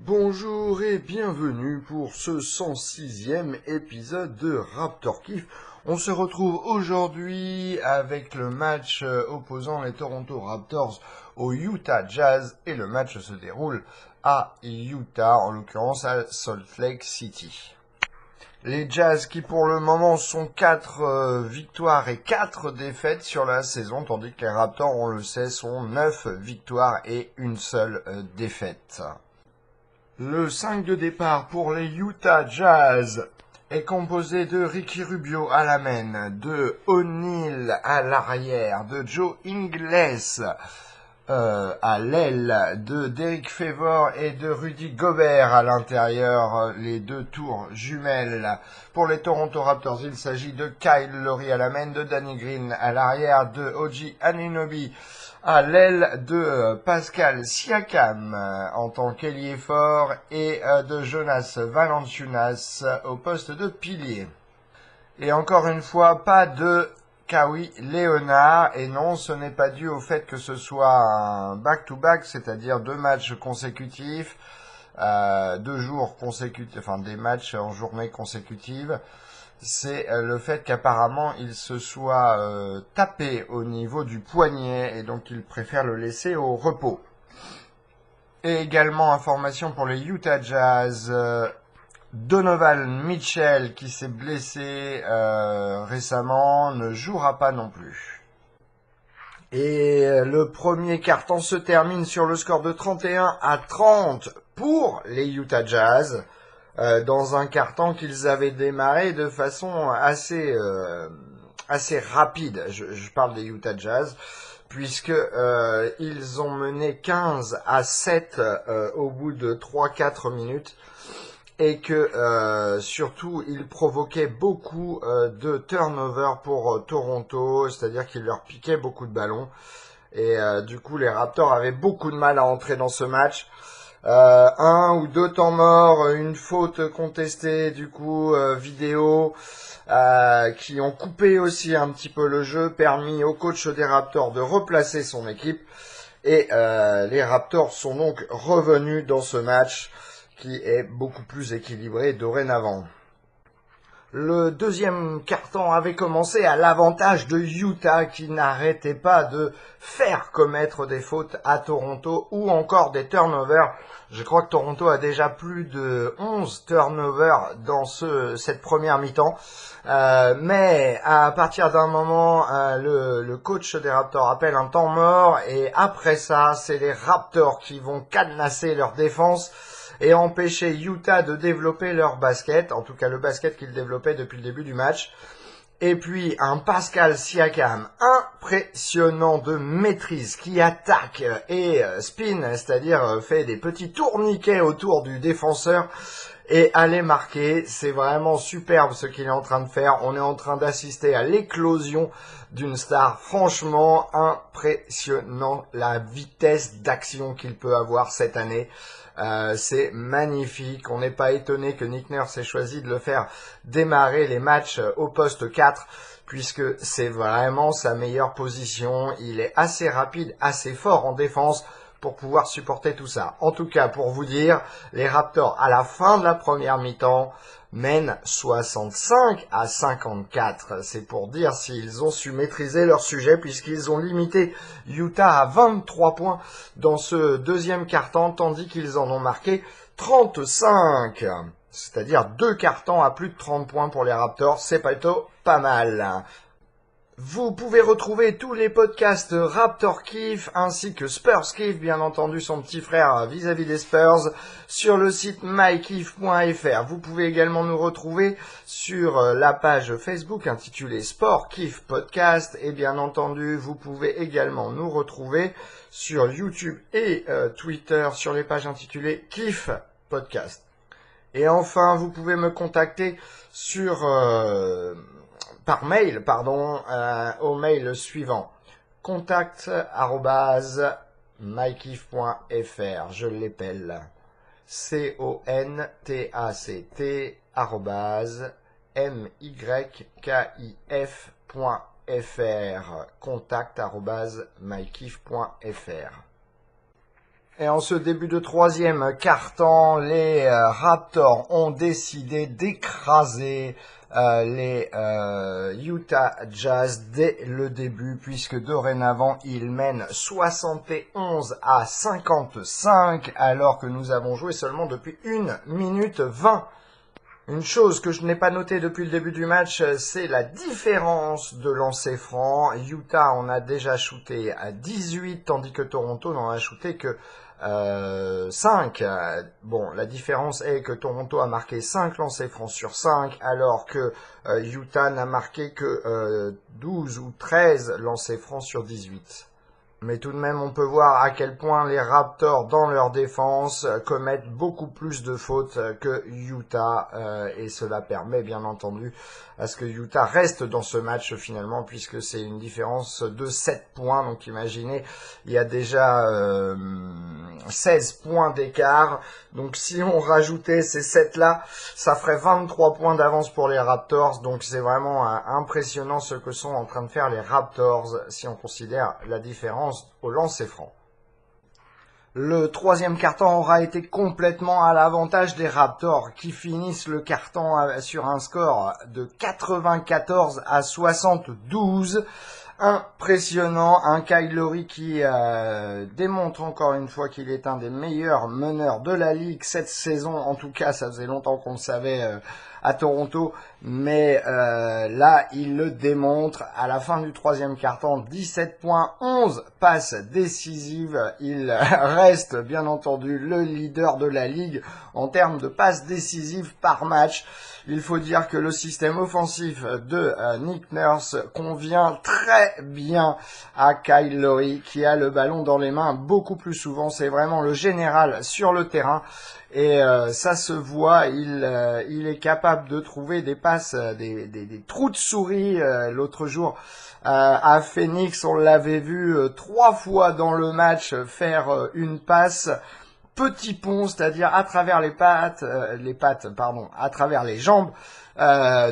Bonjour et bienvenue pour ce 106e épisode de Raptor Kiff. On se retrouve aujourd'hui avec le match opposant les Toronto Raptors au Utah Jazz et le match se déroule à Utah, en l'occurrence à Salt Lake City. Les Jazz qui pour le moment sont 4 victoires et 4 défaites sur la saison, tandis que les Raptors, on le sait, sont 9 victoires et une seule défaite. Le 5 de départ pour les Utah Jazz est composé de Ricky Rubio à la main, de O'Neal à l'arrière, de Joe Ingles à l'aile, de Derrick Favors et de Rudy Gobert à l'intérieur, les deux tours jumelles. Pour les Toronto Raptors, il s'agit de Kyle Lowry à la main, de Danny Green à l'arrière, de OG Anunoby à l'aile, de Pascal Siakam en tant qu'ailier fort et de Jonas Valanciunas au poste de pilier. Et encore une fois, pas de Kawhi Leonard, et non, ce n'est pas dû au fait que ce soit un back-to-back, c'est-à-dire 2 matchs consécutifs, 2 jours consécutifs, enfin des matchs en journée consécutive. C'est le fait qu'apparemment il se soit tapé au niveau du poignet et donc il préfère le laisser au repos. Et également information pour les Utah Jazz, Donovan Mitchell qui s'est blessé récemment ne jouera pas non plus. Et le premier quart-temps se termine sur le score de 31-30 pour les Utah Jazz. Dans un quart-temps qu'ils avaient démarré de façon assez rapide. Je parle des Utah Jazz, puisque ils ont mené 15-7 au bout de 3-4 minutes, et que surtout ils provoquaient beaucoup de turnover pour Toronto, c'est-à-dire qu'ils leur piquaient beaucoup de ballons, et du coup les Raptors avaient beaucoup de mal à entrer dans ce match. 1 ou 2 temps morts, une faute contestée du coup vidéo, qui ont coupé aussi un petit peu le jeu, permis au coach des Raptors de replacer son équipe, et les Raptors sont donc revenus dans ce match qui est beaucoup plus équilibré dorénavant. Le deuxième quart-temps avait commencé à l'avantage de Utah qui n'arrêtait pas de faire commettre des fautes à Toronto ou encore des turnovers. Je crois que Toronto a déjà plus de 11 turnovers dans cette première mi-temps. Mais à partir d'un moment, le coach des Raptors appelle un temps mort et après ça, c'est les Raptors qui vont cadenasser leur défense et empêcher Utah de développer leur basket, en tout cas le basket qu'ils développaient depuis le début du match. Et puis un Pascal Siakam impressionnant de maîtrise qui attaque et spin, c'est-à-dire fait des petits tourniquets autour du défenseur et aller marquer. C'est vraiment superbe ce qu'il est en train de faire. On est en train d'assister à l'éclosion d'une star. Franchement impressionnant la vitesse d'action qu'il peut avoir cette année. C'est magnifique. On n'est pas étonné que Nick Nurse ait choisi de le faire démarrer les matchs au poste 4, puisque c'est vraiment sa meilleure position. Il est assez rapide, assez fort en défense pour pouvoir supporter tout ça. En tout cas, pour vous dire, les Raptors, à la fin de la première mi-temps, mènent 65-54. C'est pour dire s'ils ont su maîtriser leur sujet, puisqu'ils ont limité Utah à 23 points dans ce deuxième quart-temps, tandis qu'ils en ont marqué 35. C'est-à-dire 2 quart-temps à plus de 30 points pour les Raptors. C'est plutôt pas mal. Vous pouvez retrouver tous les podcasts Raptor Kiff ainsi que Spurs Kiff, bien entendu son petit frère vis-à-vis des Spurs, sur le site mykiff.fr. Vous pouvez également nous retrouver sur la page Facebook intitulée Sport Kiff Podcast, et bien entendu vous pouvez également nous retrouver sur YouTube et Twitter sur les pages intitulées Kiff Podcast. Et enfin, vous pouvez me contacter par mail, au mail suivant, contact@mykiff.fr, je l'épelle, contact@mykif.fr, contact@mykiff.fr. Et en ce début de troisième quart-temps, les Raptors ont décidé d'écraser les Utah Jazz dès le début, puisque dorénavant ils mènent 71-55, alors que nous avons joué seulement depuis 1 minute 20. Une chose que je n'ai pas notée depuis le début du match, c'est la différence de lancers francs. Utah en a déjà shooté à 18, tandis que Toronto n'en a shooté que 5. Bon, la différence est que Toronto a marqué 5 lancers francs sur 5, alors que Utah n'a marqué que 12 ou 13 lancers francs sur 18. Mais tout de même, on peut voir à quel point les Raptors, dans leur défense, commettent beaucoup plus de fautes que Utah. Et cela permet, bien entendu, à ce que Utah reste dans ce match finalement, puisque c'est une différence de 7 points. Donc imaginez, il y a déjà 16 points d'écart. Donc si on rajoutait ces 7-là, ça ferait 23 points d'avance pour les Raptors. Donc c'est vraiment impressionnant ce que sont en train de faire les Raptors, si on considère la différence au lancer franc. Le troisième quart-temps aura été complètement à l'avantage des Raptors, qui finissent le quart-temps sur un score de 94-72. Impressionnant, un Kyle Lowry qui démontre encore une fois qu'il est un des meilleurs meneurs de la ligue cette saison. En tout cas, ça faisait longtemps qu'on le savait à Toronto, mais là, il le démontre. À la fin du troisième quart-temps, 17 points, 11 passes décisives. Il reste, bien entendu, le leader de la ligue en termes de passes décisives par match. Il faut dire que le système offensif de Nick Nurse convient très bien à Kyle Lowry, qui a le ballon dans les mains beaucoup plus souvent. C'est vraiment le général sur le terrain. Et ça se voit, il est capable de trouver des passes, des trous de souris. L'autre jour, à Phoenix, on l'avait vu 3 fois dans le match faire une passe petit pont, c'est-à-dire à travers à travers les jambes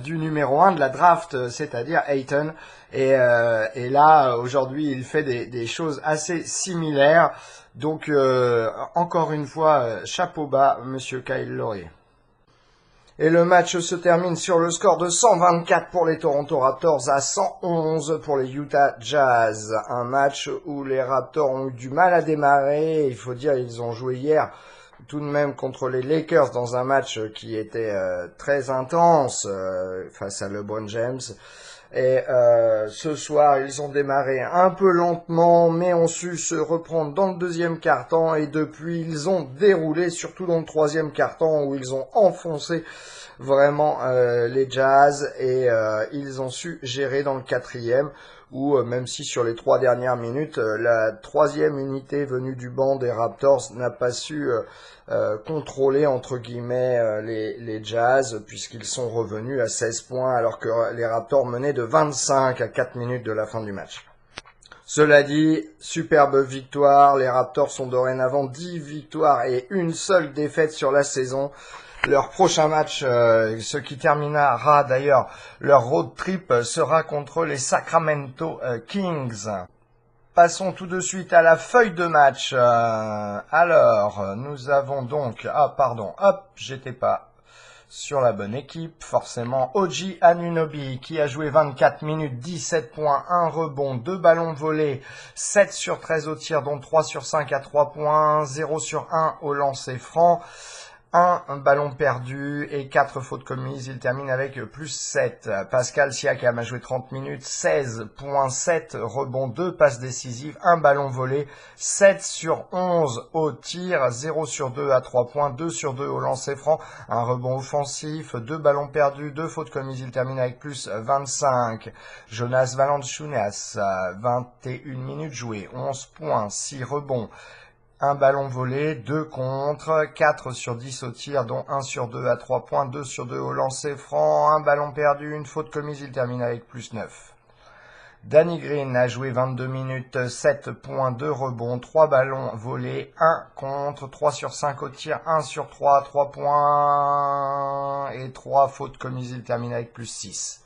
du numéro 1 de la draft, c'est-à-dire Ayton. Et là, aujourd'hui, il fait des choses assez similaires. Donc, encore une fois, chapeau bas, monsieur Kyle Lowry. Et le match se termine sur le score de 124 pour les Toronto Raptors à 111 pour les Utah Jazz. Un match où les Raptors ont eu du mal à démarrer. Il faut dire, ils ont joué hier tout de même contre les Lakers dans un match qui était très intense face à LeBron James. Et ce soir, ils ont démarré un peu lentement, mais ont su se reprendre dans le deuxième quart-temps. Et depuis, ils ont déroulé, surtout dans le troisième quart-temps, où ils ont enfoncé vraiment les Jazz. Et ils ont su gérer dans le quatrième, où même si sur les 3 dernières minutes, la troisième unité venue du banc des Raptors n'a pas su contrôler entre guillemets les Jazz, puisqu'ils sont revenus à 16 points alors que les Raptors menaient de 25 à 4 minutes de la fin du match. Cela dit, superbe victoire, les Raptors sont dorénavant 10 victoires et une seule défaite sur la saison. Leur prochain match, ce qui terminera d'ailleurs leur road trip, sera contre les Sacramento Kings. Passons tout de suite à la feuille de match. Alors, nous avons donc... j'étais pas sur la bonne équipe. Forcément, OG Anunoby qui a joué 24 minutes, 17 points, 1 rebond, 2 ballons volés, 7 sur 13 au tir, dont 3 sur 5 à 3 points, 0 sur 1 au lancer franc. Un ballon perdu et 4 fautes commises. Il termine avec plus 7. Pascal Siakam a joué 30 minutes, 16.7 rebonds, 2 passes décisives, 1 ballon volé, 7 sur 11 au tir, 0 sur 2 à 3 points, 2 sur 2 au lancer franc, un rebond offensif, 2 ballons perdus, 2 fautes commises. Il termine avec plus 25. Jonas Valanciunas, 21 minutes jouées, 11 points, 6 rebonds, 1 ballon volé, 2 contre, 4 sur 10 au tir, dont 1 sur 2 à 3 points, 2 sur 2 au lancer franc, 1 ballon perdu, une faute commise. Il termine avec plus 9. Danny Green a joué 22 minutes, 7 points, 2 rebonds, 3 ballons volés, 1 contre, 3 sur 5 au tir, 1 sur 3, 3 points et 3 fautes commises. Il termine avec plus 6.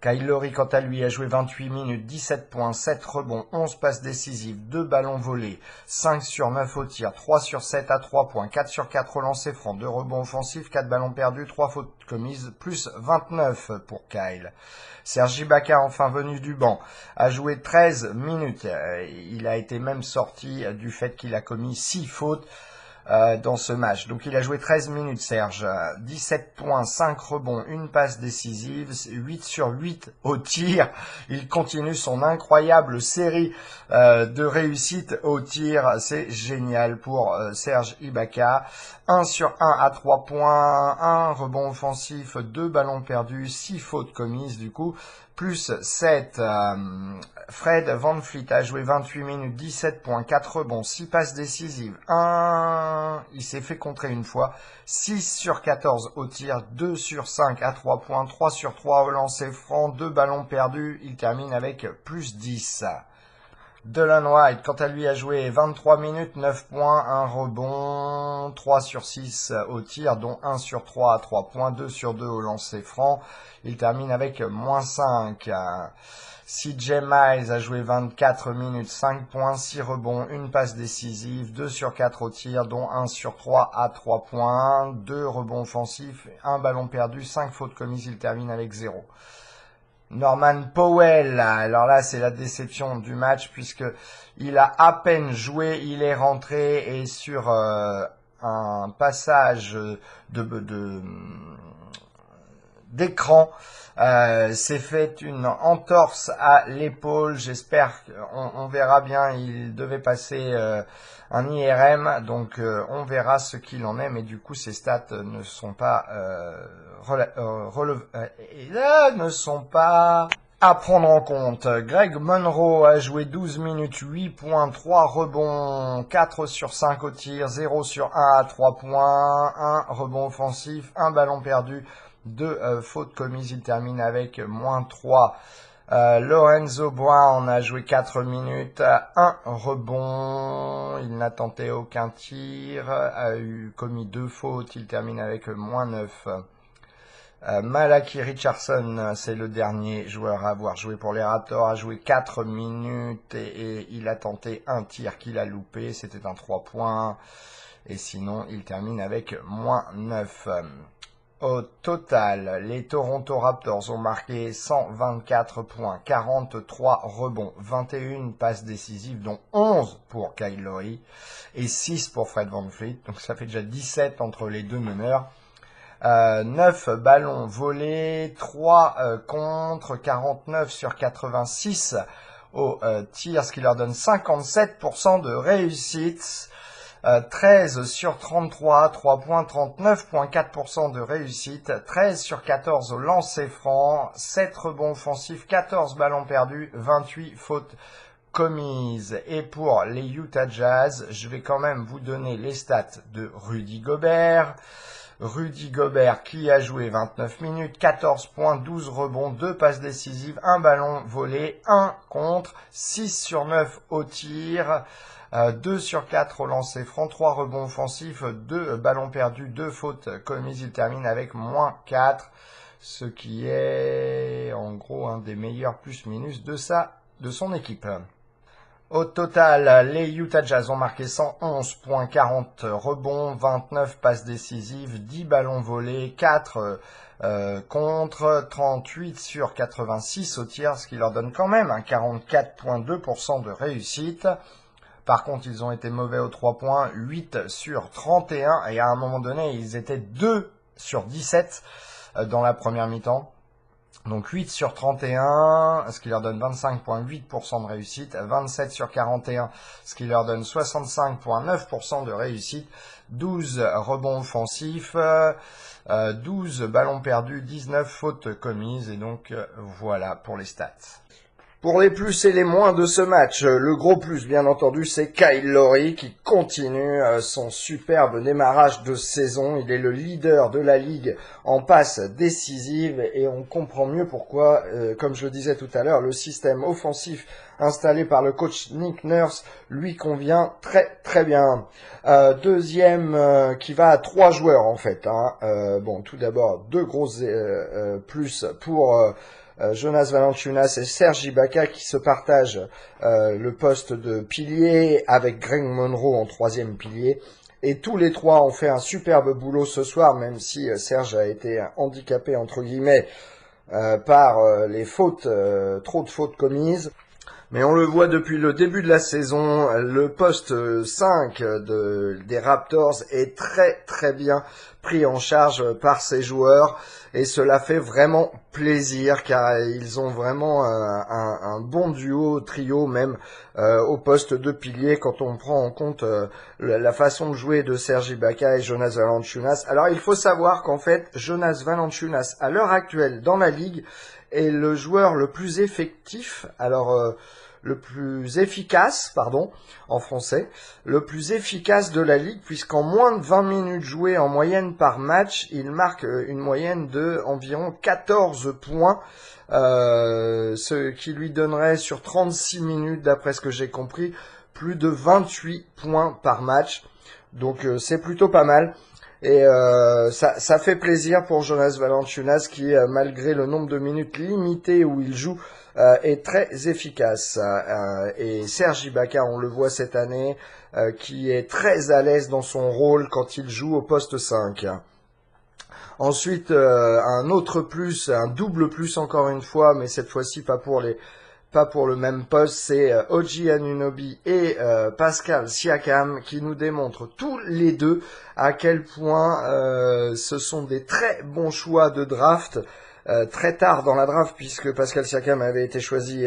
Kyle Lowry, quant à lui, a joué 28 minutes, 17 points, 7 rebonds, 11 passes décisives, 2 ballons volés, 5 sur 9 au tir, 3 sur 7 à 3 points, 4 sur 4 au lancer franc, 2 rebonds offensifs, 4 ballons perdus, 3 fautes commises, plus 29 pour Kyle. Serge Ibaka, enfin venu du banc, a joué 13 minutes. Il a été même sorti du fait qu'il a commis 6 fautes dans ce match. Donc il a joué 13 minutes, Serge. 17 points, 5 rebonds, une passe décisive, 8 sur 8 au tir. Il continue son incroyable série de réussite au tir. C'est génial pour Serge Ibaka. 1 sur 1 à 3 points, 1 rebond offensif, 2 ballons perdus, 6 fautes commises du coup, plus 7. Fred VanVleet a joué 28 minutes, 17 points, 4 rebonds, 6 passes décisives, 1, il s'est fait contrer une fois, 6 sur 14 au tir, 2 sur 5 à 3 points, 3 sur 3 au lancer franc, 2 ballons perdus, il termine avec plus 10. Delon Wright, quant à lui, a joué 23 minutes, 9 points, 1 rebond, 3 sur 6 au tir, dont 1 sur 3 à 3 points, 2 sur 2 au lancer franc. Il termine avec moins 5. CJ Miles a joué 24 minutes, 5 points, 6 rebonds, 1 passe décisive, 2 sur 4 au tir, dont 1 sur 3 à 3 points, 2 rebonds offensifs, 1 ballon perdu, 5 fautes commises, il termine avec 0. Norman Powell, alors là c'est la déception du match puisque il a à peine joué, il est rentré et sur un passage d'écran s'est fait une entorse à l'épaule. J'espère qu'on verra bien, il devait passer un IRM, donc on verra ce qu'il en est, mais du coup ses stats ne sont pas ne sont pas à prendre en compte. Greg Monroe a joué 12 minutes, 8 points, 3 rebonds, 4 sur 5 au tir, 0 sur 1 à 3 points, 1 rebond offensif, 1 ballon perdu, 2 fautes commises, il termine avec moins 3. Lorenzo Brown a joué 4 minutes, 1 rebond, il n'a tenté aucun tir, a commis 2 fautes, il termine avec moins 9. Malachi Richardson, c'est le dernier joueur à avoir joué pour les Raptors, a joué 4 minutes et il a tenté un tir qu'il a loupé, c'était un 3 points, et sinon il termine avec moins 9. Au total, les Toronto Raptors ont marqué 124 points, 43 rebonds, 21 passes décisives, dont 11 pour Kyle Lowry et 6 pour Fred VanVleet. Donc ça fait déjà 17 entre les deux meneurs. 9 ballons volés, 3 contre, 49 sur 86 au tir, ce qui leur donne 57% de réussite. 13 sur 33, 3 points, 39,4% de réussite, 13 sur 14 au lancer franc, 7 rebonds offensifs, 14 ballons perdus, 28 fautes commises. Et pour les Utah Jazz, je vais quand même vous donner les stats de Rudy Gobert. Rudy Gobert qui a joué 29 minutes, 14 points, 12 rebonds, 2 passes décisives, 1 ballon volé, 1 contre, 6 sur 9 au tir, 2 sur 4 au lancer franc, 3 rebonds offensifs, 2 ballons perdus, 2 fautes commises, il termine avec moins 4, ce qui est en gros un des meilleurs plus-minus de son équipe. Au total, les Utah Jazz ont marqué 111 points, 40 rebonds, 29 passes décisives, 10 ballons volés, 4 contre, 38 sur 86 au tir, ce qui leur donne quand même un 44,2% de réussite. Par contre, ils ont été mauvais aux 3 points, 8 sur 31, et à un moment donné, ils étaient 2 sur 17 dans la première mi-temps. Donc 8 sur 31, ce qui leur donne 25,8% de réussite, 27 sur 41, ce qui leur donne 65,9% de réussite, 12 rebonds offensifs, 12 ballons perdus, 19 fautes commises, et donc voilà pour les stats. Pour les plus et les moins de ce match, le gros plus bien entendu c'est Kyle Lowry qui continue son superbe démarrage de saison. Il est le leader de la ligue en passes décisives et on comprend mieux pourquoi, comme je le disais tout à l'heure, le système offensif installé par le coach Nick Nurse lui convient très très bien. Deuxième qui va à 3 joueurs en fait. Bon, tout d'abord 2 grosses plus pour Jonas Valanciunas et Serge Ibaka qui se partagent le poste de pilier avec Greg Monroe en troisième pilier. Et tous les trois ont fait un superbe boulot ce soir, même si Serge a été handicapé entre guillemets par les fautes, trop de fautes commises. Mais on le voit depuis le début de la saison, le poste 5 des Raptors est très très bien pris en charge par ces joueurs et cela fait vraiment plaisir car ils ont vraiment un bon duo, trio même au poste de pilier quand on prend en compte la façon de jouer de Serge Ibaka et Jonas Valanciunas. Alors il faut savoir qu'en fait Jonas Valanciunas à l'heure actuelle dans la ligue est le joueur le plus effectif, le plus efficace, en français, le plus efficace de la ligue, puisqu'en moins de 20 minutes jouées en moyenne par match, il marque une moyenne de environ 14 points, ce qui lui donnerait sur 36 minutes, d'après ce que j'ai compris, plus de 28 points par match. Donc c'est plutôt pas mal. Et ça fait plaisir pour Jonas Valanciunas qui, malgré le nombre de minutes limitées où il joue, est très efficace. Et Serge Ibaka, on le voit cette année, qui est très à l'aise dans son rôle quand il joue au poste 5. Ensuite, un autre plus, un double plus encore une fois, mais cette fois-ci pas pour le même poste, c'est OG Anunoby et Pascal Siakam qui nous démontrent tous les deux à quel point ce sont des très bons choix de draft. Très tard dans la draft, puisque Pascal Siakam avait été choisi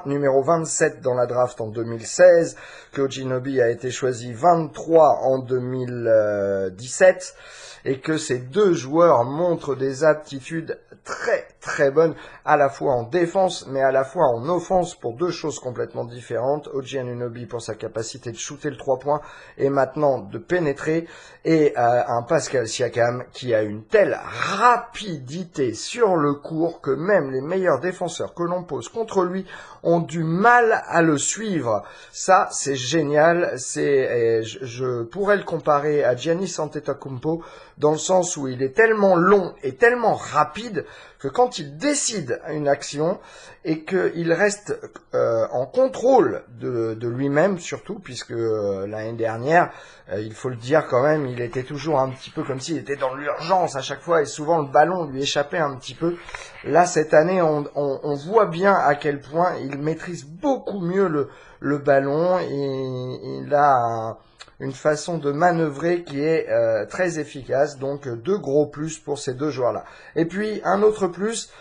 numéro 27 dans la draft en 2016, que OG Anunoby a été choisi 23 en 2017, et que ces deux joueurs montrent des aptitudes très très bonnes, à la fois en défense, mais à la fois en offense, pour deux choses complètement différentes. OG Anunoby pour sa capacité de shooter le 3 points, et maintenant de pénétrer, et un Pascal Siakam qui a une telle rapidité sur le court que même les meilleurs défenseurs que l'on pose contre lui ont du mal à le suivre. Ça, c'est génial. Je pourrais le comparer à Giannis Antetokounmpo dans le sens où il est tellement long et tellement rapide que quand il décide une action et qu'il reste en contrôle de lui-même surtout, puisque l'année dernière, il faut le dire quand même, il était toujours un petit peu comme s'il était dans l'urgence à chaque fois et souvent le ballon lui échappait un petit peu. Là, cette année, on voit bien à quel point il maîtrise beaucoup mieux le ballon et il a une façon de manœuvrer qui est très efficace. Donc deux gros plus pour ces deux joueurs-là. Et puis un autre plus,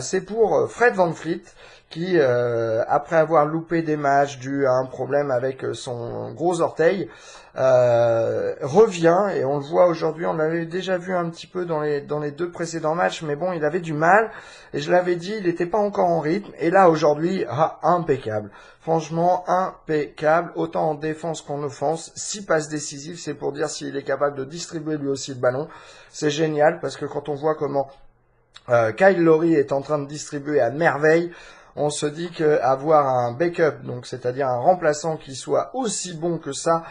c'est pour Fred VanVleet qui, après avoir loupé des matchs dû à un problème avec son gros orteil, revient, et on le voit aujourd'hui, on l'avait déjà vu un petit peu dans les deux précédents matchs, mais bon, il avait du mal, et je l'avais dit, il n'était pas encore en rythme, et là aujourd'hui, impeccable. Franchement, impeccable, autant en défense qu'en offense. 6 passes décisives, c'est pour dire s'il est capable de distribuer lui aussi le ballon. C'est génial, parce que quand on voit comment Kyle Lowry est en train de distribuer à merveille, on se dit qu'avoir un backup, donc c'est-à-dire un remplaçant qui soit aussi bon que ça,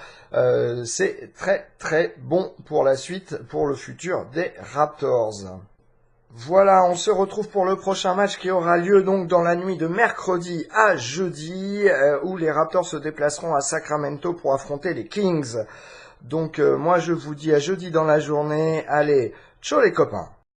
c'est très très bon pour la suite, pour le futur des Raptors. Voilà, on se retrouve pour le prochain match qui aura lieu donc dans la nuit de mercredi à jeudi, où les Raptors se déplaceront à Sacramento pour affronter les Kings. Donc moi je vous dis à jeudi dans la journée, allez, ciao les copains!